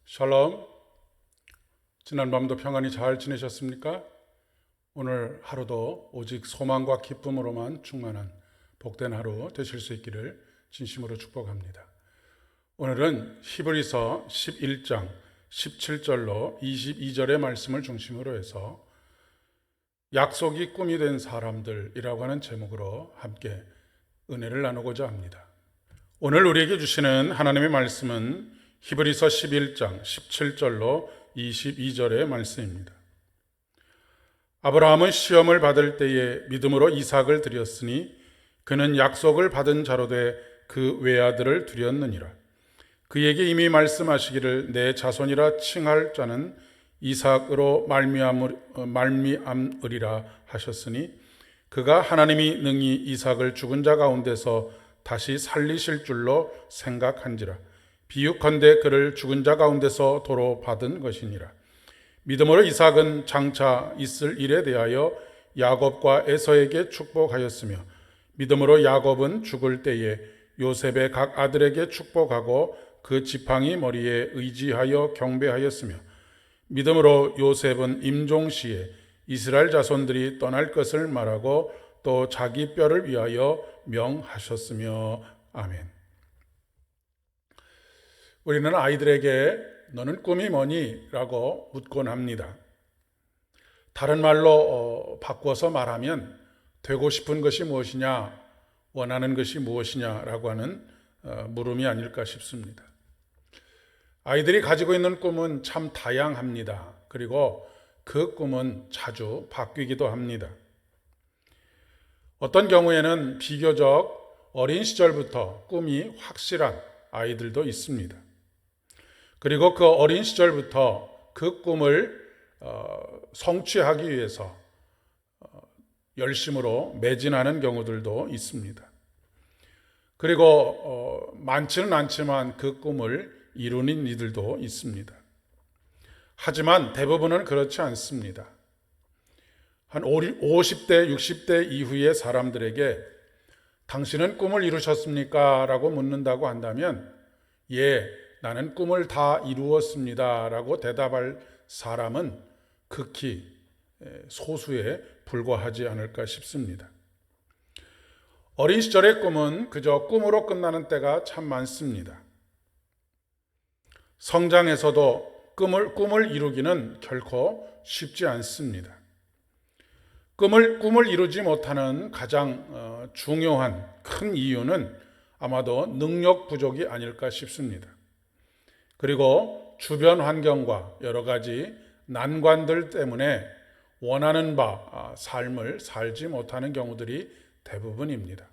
샬롬. 지난 밤도 평안히 잘 지내셨습니까? 오늘 하루도 오직 소망과 기쁨으로만 충만한 복된 하루 되실 수 있기를 진심으로 축복합니다. 오늘은 히브리서 11장 17절로 22절의 말씀을 중심으로 해서 약속이 꿈이 된 사람들이라고 하는 제목으로 함께 은혜를 나누고자 합니다. 오늘 우리에게 주시는 하나님의 말씀은 히브리서 11장 17절로 22절의 말씀입니다. 아브라함은 시험을 받을 때에 믿음으로 이삭을 드렸으니 그는 약속을 받은 자로 돼 그 외아들을 드렸느니라. 그에게 이미 말씀하시기를 내 자손이라 칭할 자는 이삭으로 말미암으리라 하셨으니 그가 하나님이 능히 이삭을 죽은 자 가운데서 다시 살리실 줄로 생각한지라. 비유컨대 그를 죽은 자 가운데서 도로 받은 것이니라. 믿음으로 이삭은 장차 있을 일에 대하여 야곱과 에서에게 축복하였으며 믿음으로 야곱은 죽을 때에 요셉의 각 아들에게 축복하고 그 지팡이 머리에 의지하여 경배하였으며 믿음으로 요셉은 임종시에 이스라엘 자손들이 떠날 것을 말하고 또 자기 뼈를 위하여 명하셨으며 아멘. 우리는 아이들에게 너는 꿈이 뭐니? 라고 묻곤 합니다. 다른 말로 바꿔서 말하면 되고 싶은 것이 무엇이냐, 원하는 것이 무엇이냐 라고 하는 물음이 아닐까 싶습니다. 아이들이 가지고 있는 꿈은 참 다양합니다. 그리고 그 꿈은 자주 바뀌기도 합니다. 어떤 경우에는 비교적 어린 시절부터 꿈이 확실한 아이들도 있습니다. 그리고 그 어린 시절부터 그 꿈을 성취하기 위해서 열심으로 매진하는 경우들도 있습니다. 그리고 많지는 않지만 그 꿈을 이루는 이들도 있습니다. 하지만 대부분은 그렇지 않습니다. 한 50대, 60대 이후의 사람들에게 당신은 꿈을 이루셨습니까? 라고 묻는다고 한다면 예, 나는 꿈을 다 이루었습니다 라고 대답할 사람은 극히 소수에 불과하지 않을까 싶습니다. 어린 시절의 꿈은 그저 꿈으로 끝나는 때가 참 많습니다. 성장에서도 꿈을 이루기는 결코 쉽지 않습니다. 꿈을 이루지 못하는 가장 중요한 큰 이유는 아마도 능력 부족이 아닐까 싶습니다. 그리고 주변 환경과 여러 가지 난관들 때문에 원하는 바 삶을 살지 못하는 경우들이 대부분입니다.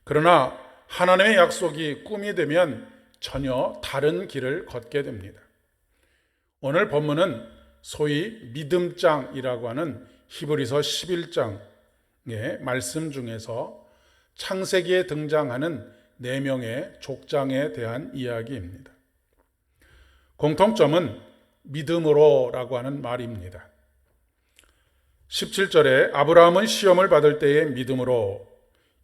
그러나 하나님의 약속이 꿈이 되면 전혀 다른 길을 걷게 됩니다. 오늘 본문은 소위 믿음장이라고 하는 히브리서 11장의 말씀 중에서 창세기에 등장하는 4명의 족장에 대한 이야기입니다. 공통점은 믿음으로라고 하는 말입니다. 17절에 아브라함은 시험을 받을 때에 믿음으로,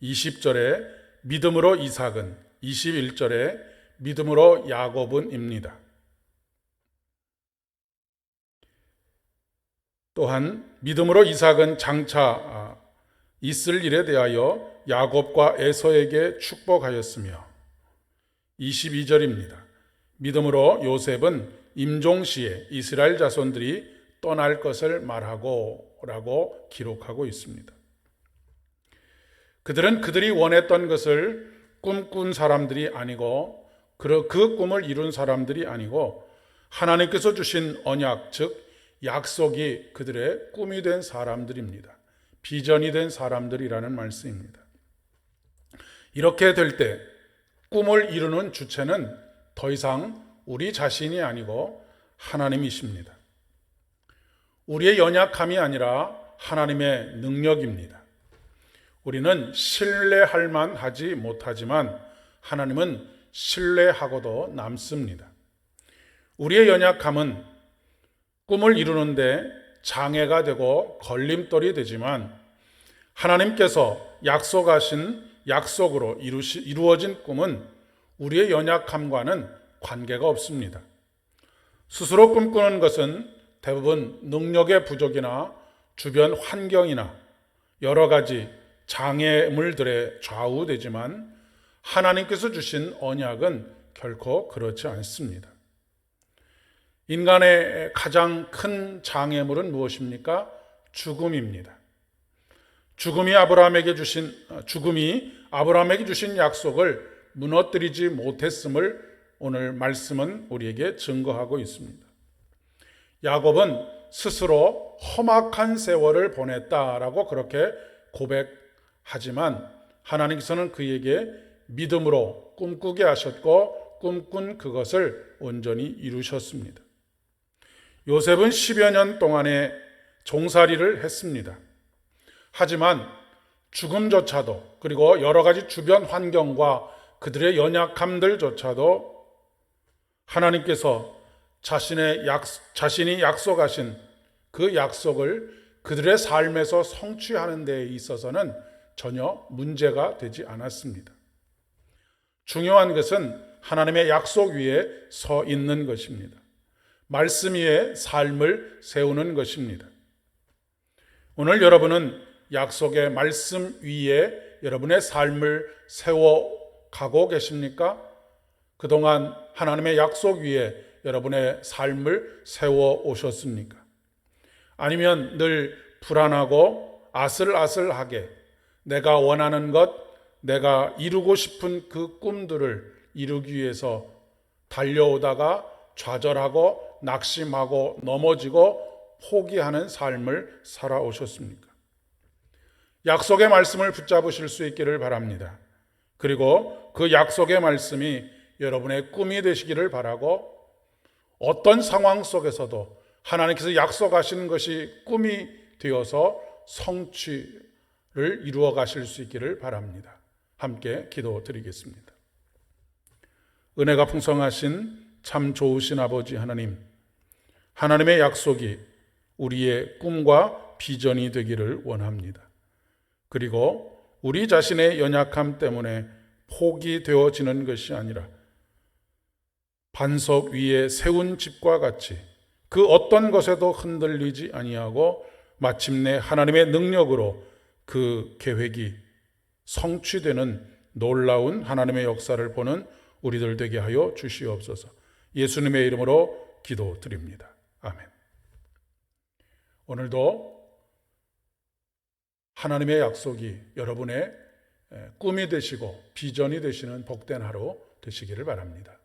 20절에 믿음으로 이삭은, 21절에 믿음으로 야곱은입니다. 또한 믿음으로 이삭은 장차 있을 일에 대하여 야곱과 에서에게 축복하였으며 22절입니다. 믿음으로 요셉은 임종시에 이스라엘 자손들이 떠날 것을 말하고 라고 기록하고 있습니다. 그들은 그들이 원했던 것을 꿈꾼 사람들이 아니고 그 꿈을 이룬 사람들이 아니고 하나님께서 주신 언약, 즉 약속이 그들의 꿈이 된 사람들입니다. 비전이 된 사람들이라는 말씀입니다. 이렇게 될 때 꿈을 이루는 주체는 더 이상 우리 자신이 아니고 하나님이십니다. 우리의 연약함이 아니라 하나님의 능력입니다. 우리는 신뢰할 만하지 못하지만 하나님은 신뢰하고도 남습니다. 우리의 연약함은 꿈을 이루는데 장애가 되고 걸림돌이 되지만 하나님께서 약속하신 약속으로 이루어진 꿈은 우리의 연약함과는 관계가 없습니다. 스스로 꿈꾸는 것은 대부분 능력의 부족이나 주변 환경이나 여러 가지 장애물들에 좌우되지만 하나님께서 주신 언약은 결코 그렇지 않습니다. 인간의 가장 큰 장애물은 무엇입니까? 죽음입니다. 죽음이 아브라함에게 주신 약속을 무너뜨리지 못했음을 오늘 말씀은 우리에게 증거하고 있습니다. 야곱은 스스로 험악한 세월을 보냈다라고 그렇게 고백하지만 하나님께서는 그에게 믿음으로 꿈꾸게 하셨고 꿈꾼 그것을 온전히 이루셨습니다. 요셉은 10여 년 동안의 종살이를 했습니다. 하지만 죽음조차도 그리고 여러 가지 주변 환경과 그들의 연약함들조차도 하나님께서 자신이 약속하신 그 약속을 그들의 삶에서 성취하는 데 있어서는 전혀 문제가 되지 않았습니다. 중요한 것은 하나님의 약속 위에 서 있는 것입니다. 말씀 위에 삶을 세우는 것입니다. 오늘 여러분은 약속의 말씀 위에 여러분의 삶을 세워가고 계십니까? 그동안 하나님의 약속 위에 여러분의 삶을 세워 오셨습니까? 아니면 늘 불안하고 아슬아슬하게 내가 원하는 것, 내가 이루고 싶은 그 꿈들을 이루기 위해서 달려오다가 좌절하고 낙심하고 넘어지고 포기하는 삶을 살아오셨습니까? 약속의 말씀을 붙잡으실 수 있기를 바랍니다. 그리고 그 약속의 말씀이 여러분의 꿈이 되시기를 바라고 어떤 상황 속에서도 하나님께서 약속하신 것이 꿈이 되어서 성취를 이루어 가실 수 있기를 바랍니다. 함께 기도드리겠습니다. 은혜가 풍성하신 참 좋으신 아버지 하나님, 하나님의 약속이 우리의 꿈과 비전이 되기를 원합니다. 그리고 우리 자신의 연약함 때문에 포기되어지는 것이 아니라 반석 위에 세운 집과 같이 그 어떤 것에도 흔들리지 아니하고 마침내 하나님의 능력으로 그 계획이 성취되는 놀라운 하나님의 역사를 보는 우리들 되게 하여 주시옵소서. 예수님의 이름으로 기도드립니다. 아멘. 오늘도 하나님의 약속이 여러분의 꿈이 되시고 비전이 되시는 복된 하루 되시기를 바랍니다.